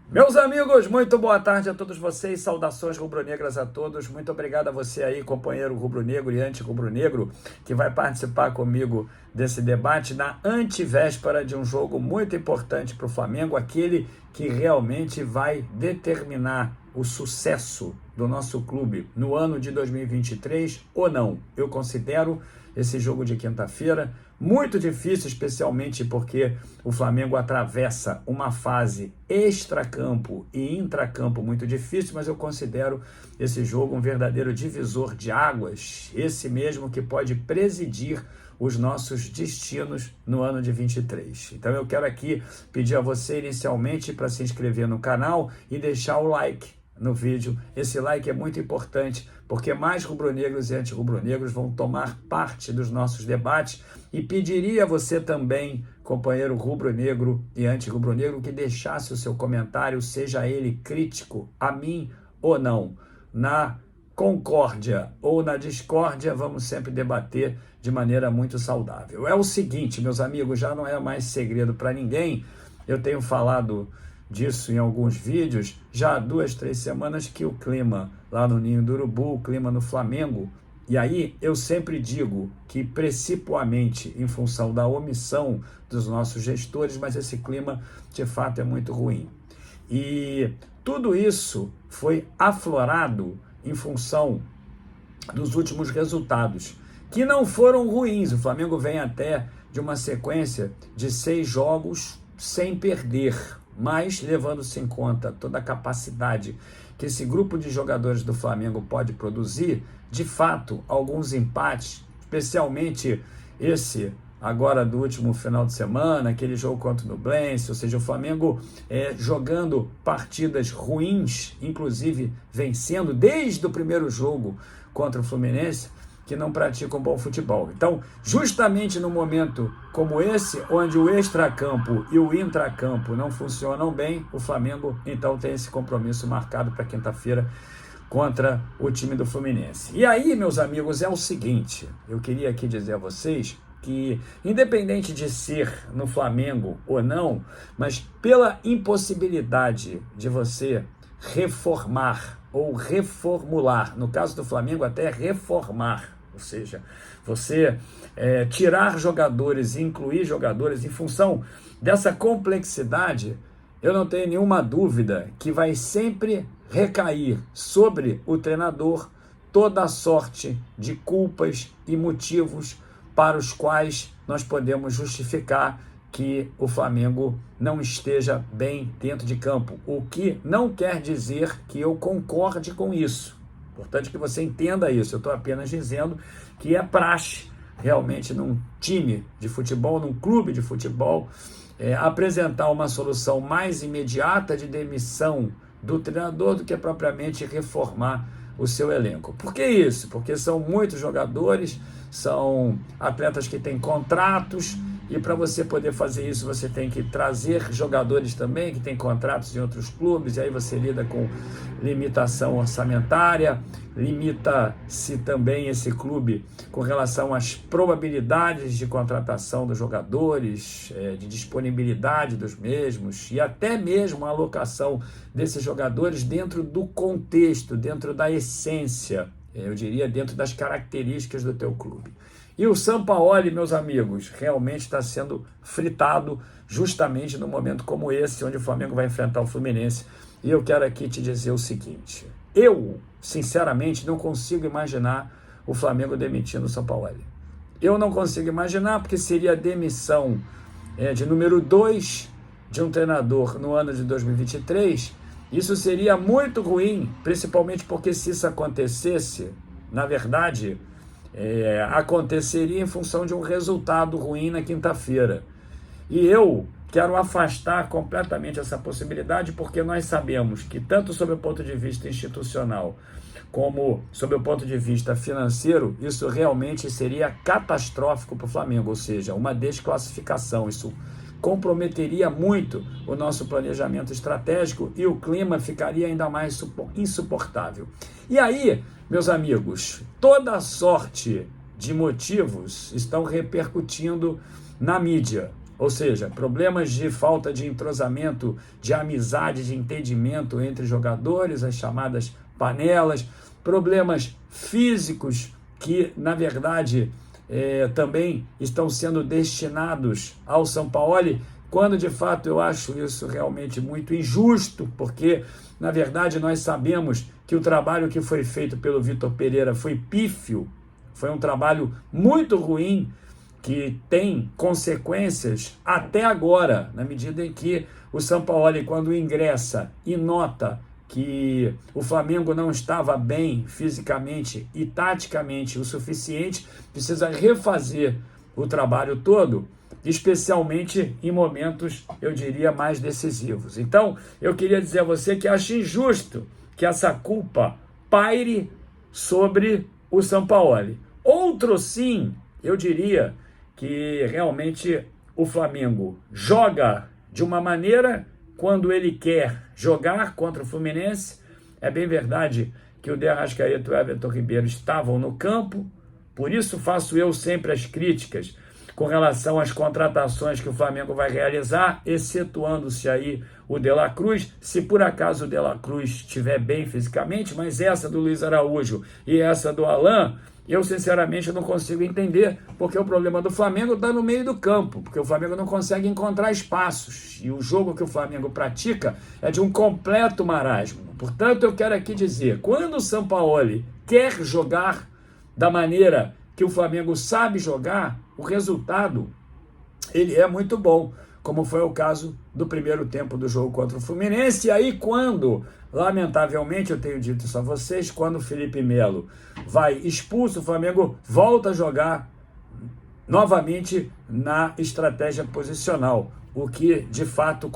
Meus amigos, muito boa tarde a todos vocês, saudações rubro-negras a todos, muito obrigado a você aí, companheiro rubro-negro e anti-rubro-negro, que vai participar comigo desse debate na antivéspera de um jogo muito importante para o Flamengo, aquele que realmente vai determinar o sucesso do nosso clube no ano de 2023 ou não. Eu considero esse jogo de quinta-feira muito difícil, especialmente porque o Flamengo atravessa uma fase extracampo e intracampo muito difícil, mas eu considero esse jogo um verdadeiro divisor de águas, esse mesmo que pode presidir os nossos destinos no ano de 23. Então eu quero aqui pedir a você inicialmente para se inscrever no canal e deixar o like no vídeo. Esse like é muito importante porque mais rubro-negros e anti-rubro-negros vão tomar parte dos nossos debates e pediria a você também, companheiro rubro-negro e anti-rubro-negro, que deixasse o seu comentário, seja ele crítico a mim ou não. Na concórdia ou na discórdia, vamos sempre debater de maneira muito saudável. É o seguinte, meus amigos, já não é mais segredo para ninguém, eu tenho falado disso em alguns vídeos, já há 2-3 semanas que o clima lá no Ninho do Urubu, o clima no Flamengo, e aí eu sempre digo que principalmente em função da omissão dos nossos gestores, mas esse clima de fato é muito ruim. E tudo isso foi aflorado em função dos últimos resultados, que não foram ruins. O Flamengo vem até de uma sequência de 6 jogos sem perder, mas levando-se em conta toda a capacidade que esse grupo de jogadores do Flamengo pode produzir, de fato, alguns empates, especialmente esse agora do último final de semana, aquele jogo contra o Nublense, ou seja, o Flamengo jogando partidas ruins, inclusive vencendo desde o primeiro jogo contra o Fluminense, que não praticam bom futebol. Então, justamente no momento como esse, onde o extracampo e o intracampo não funcionam bem, o Flamengo então tem esse compromisso marcado para quinta-feira contra o time do Fluminense. E aí, meus amigos, é o seguinte, eu queria aqui dizer a vocês que, independente de ser no Flamengo ou não, mas pela impossibilidade de você reformar ou reformular, no caso do Flamengo até reformar, ou seja, você tirar jogadores e incluir jogadores em função dessa complexidade, eu não tenho nenhuma dúvida que vai sempre recair sobre o treinador toda a sorte de culpas e motivos para os quais nós podemos justificar que o Flamengo não esteja bem dentro de campo, o que não quer dizer que eu concorde com isso. Importante que você entenda isso. Eu estou apenas dizendo que é praxe realmente num time de futebol, num clube de futebol, apresentar uma solução mais imediata de demissão do treinador do que propriamente reformar o seu elenco. Por que isso? Porque são muitos jogadores, são atletas que têm contratos, e para você poder fazer isso, você tem que trazer jogadores também que têm contratos em outros clubes, e aí você lida com limitação orçamentária, limita-se também esse clube com relação às probabilidades de contratação dos jogadores, de disponibilidade dos mesmos, e até mesmo a alocação desses jogadores dentro do contexto, dentro da essência, eu diria, dentro das características do teu clube. E o Sampaoli, meus amigos, realmente está sendo fritado justamente num momento como esse, onde o Flamengo vai enfrentar o Fluminense. E eu quero aqui te dizer o seguinte, eu, sinceramente, não consigo imaginar o Flamengo demitindo o Sampaoli. Eu não consigo imaginar, porque seria a demissão de número 2 de um treinador no ano de 2023. Isso seria muito ruim, principalmente porque se isso acontecesse, na verdade, aconteceria em função de um resultado ruim na quinta-feira. E eu quero afastar completamente essa possibilidade, porque nós sabemos que tanto sob o ponto de vista institucional como sob o ponto de vista financeiro, isso realmente seria catastrófico para o Flamengo, ou seja, uma desclassificação. Isso comprometeria muito o nosso planejamento estratégico e o clima ficaria ainda mais insuportável. E aí, meus amigos, toda a sorte de motivos estão repercutindo na mídia. ou seja, problemas de falta de entrosamento, de amizade, de entendimento entre jogadores, as chamadas panelas, problemas físicos que, na verdade, também estão sendo destinados ao Sampaoli, quando de fato eu acho isso realmente muito injusto, porque na verdade nós sabemos que o trabalho que foi feito pelo Vitor Pereira foi pífio, foi um trabalho muito ruim, que tem consequências até agora, na medida em que o Sampaoli, quando ingressa e nota que o Flamengo não estava bem fisicamente e taticamente o suficiente, precisa refazer o trabalho todo, especialmente em momentos, eu diria, mais decisivos. Então, eu queria dizer a você que acho injusto que essa culpa paire sobre o Sampaoli. Outro sim, eu diria que realmente o Flamengo joga de uma maneira quando ele quer jogar contra o Fluminense. É bem verdade que o De Arrascaeta e o Everton Ribeiro estavam no campo, por isso faço eu sempre as críticas com relação às contratações que o Flamengo vai realizar, excetuando-se aí o De La Cruz, se por acaso o De La Cruz estiver bem fisicamente, mas essa do Luiz Araújo e essa do Alan, eu sinceramente não consigo entender, porque o problema do Flamengo está no meio do campo, porque o Flamengo não consegue encontrar espaços, e o jogo que o Flamengo pratica é de um completo marasmo. Portanto, eu quero aqui dizer, quando o Sampaoli quer jogar da maneira que o Flamengo sabe jogar, o resultado ele é muito bom, como foi o caso do primeiro tempo do jogo contra o Fluminense. E aí quando, lamentavelmente, eu tenho dito isso a vocês, quando o Felipe Melo vai expulso, o Flamengo volta a jogar novamente na estratégia posicional, o que de fato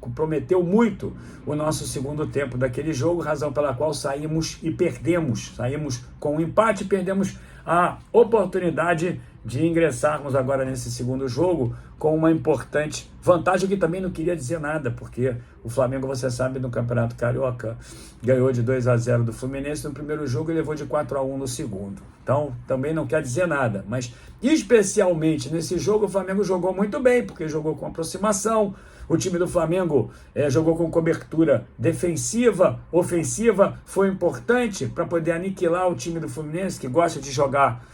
comprometeu muito o nosso segundo tempo daquele jogo, razão pela qual saímos e perdemos, saímos com um empate e perdemos a oportunidade de ingressarmos agora nesse segundo jogo com uma importante vantagem, que também não queria dizer nada, porque o Flamengo, você sabe, no Campeonato Carioca ganhou de 2-0 do Fluminense no primeiro jogo e levou de 4-1 no segundo. Então, também não quer dizer nada, mas especialmente nesse jogo o Flamengo jogou muito bem, porque jogou com aproximação, o time do Flamengo jogou com cobertura defensiva, ofensiva, foi importante para poder aniquilar o time do Fluminense, que gosta de jogar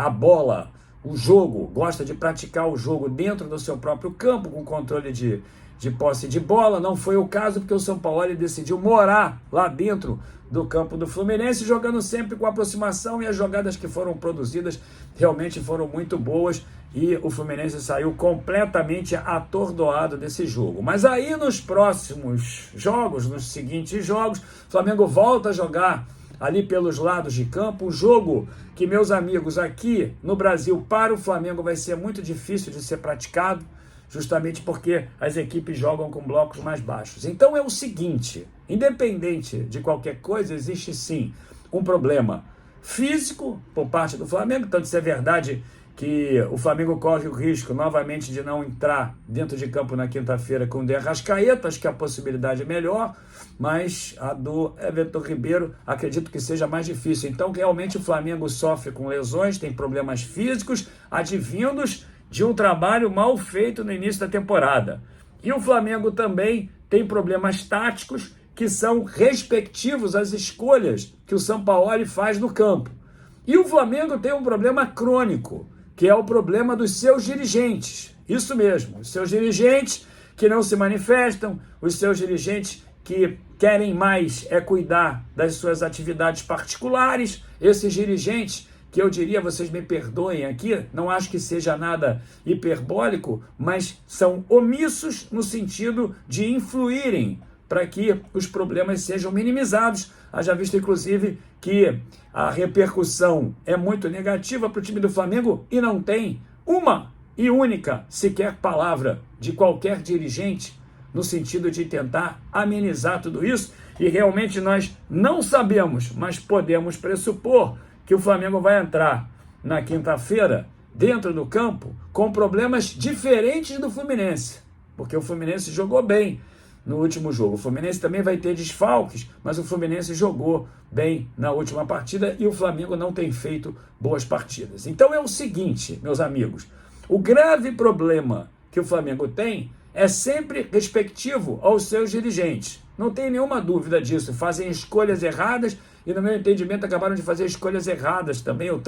a bola, o jogo, gosta de praticar o jogo dentro do seu próprio campo, com controle de posse de bola. Não foi o caso, porque o Sampaoli decidiu morar lá dentro do campo do Fluminense, jogando sempre com aproximação, e as jogadas que foram produzidas realmente foram muito boas, e o Fluminense saiu completamente atordoado desse jogo. Mas aí nos próximos jogos, nos seguintes jogos, o Flamengo volta a jogar ali pelos lados de campo, um jogo que, meus amigos, aqui no Brasil, para o Flamengo vai ser muito difícil de ser praticado, justamente porque as equipes jogam com blocos mais baixos. Então é o seguinte, independente de qualquer coisa, existe sim um problema físico por parte do Flamengo, tanto se é verdade que o Flamengo corre o risco novamente de não entrar dentro de campo na quinta-feira com o De Arrascaeta, acho que a possibilidade é melhor, mas a do Everton Ribeiro acredito que seja mais difícil. Então realmente o Flamengo sofre com lesões, tem problemas físicos advindos de um trabalho mal feito no início da temporada. E o Flamengo também tem problemas táticos que são respectivos às escolhas que o Sampaoli faz no campo. E o Flamengo tem um problema crônico, que é o problema dos seus dirigentes. Isso mesmo, os seus dirigentes que não se manifestam, os seus dirigentes que querem mais cuidar das suas atividades particulares, esses dirigentes que eu diria, vocês me perdoem aqui, não acho que seja nada hiperbólico, mas são omissos no sentido de influírem para que os problemas sejam minimizados. Haja visto, inclusive, que a repercussão é muito negativa para o time do Flamengo e não tem uma e única sequer palavra de qualquer dirigente no sentido de tentar amenizar tudo isso. E realmente nós não sabemos, mas podemos pressupor que o Flamengo vai entrar na quinta-feira dentro do campo com problemas diferentes do Fluminense, porque o Fluminense jogou bem no último jogo. O Fluminense também vai ter desfalques, mas o Fluminense jogou bem na última partida e o Flamengo não tem feito boas partidas. Então é o seguinte, meus amigos, O grave problema que o Flamengo tem é sempre respectivo aos seus dirigentes. Não tem nenhuma dúvida disso. Fazem escolhas erradas e, no meu entendimento, acabaram de fazer escolhas erradas também. Ou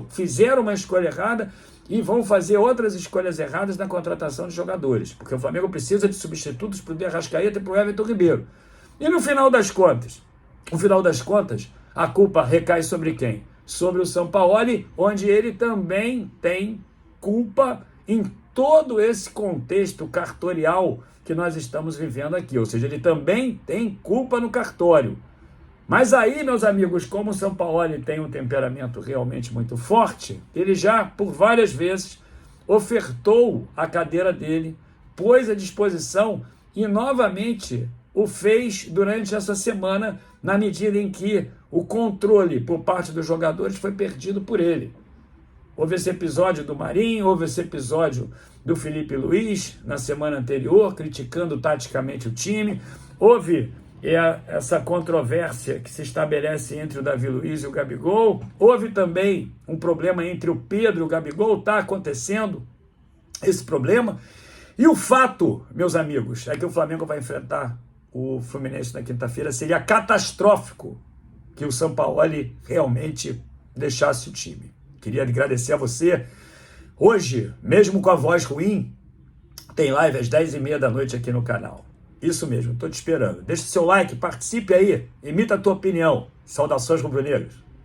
fizeram uma escolha errada e vão fazer outras escolhas erradas na contratação de jogadores. Porque o Flamengo precisa de substitutos para o De Arrascaeta e para o Everton Ribeiro. E no final das contas, a culpa recai sobre quem? Sobre o Sampaoli, onde ele também tem culpa em todo esse contexto cartorial que nós estamos vivendo aqui. Ou seja, ele também tem culpa no cartório. Mas aí, meus amigos, como o Sampaoli tem um temperamento realmente muito forte, ele já, por várias vezes, ofertou a cadeira dele, pôs à disposição e, novamente, o fez durante essa semana, na medida em que o controle por parte dos jogadores foi perdido por ele. Houve esse episódio do Marinho, houve esse episódio do Felipe Luiz na semana anterior, criticando taticamente o time. Houve essa controvérsia que se estabelece entre o Davi Luiz e o Gabigol. Houve também um problema entre o Pedro e o Gabigol. Está acontecendo esse problema. E o fato, meus amigos, é que o Flamengo vai enfrentar o Fluminense na quinta-feira. Seria catastrófico que o Sampaoli realmente deixasse o time. Queria agradecer a você. Hoje, mesmo com a voz ruim, tem live às 10h30 da noite aqui no canal. Isso mesmo, estou te esperando. Deixa o seu like, participe aí, emita a tua opinião. Saudações rubro-negras.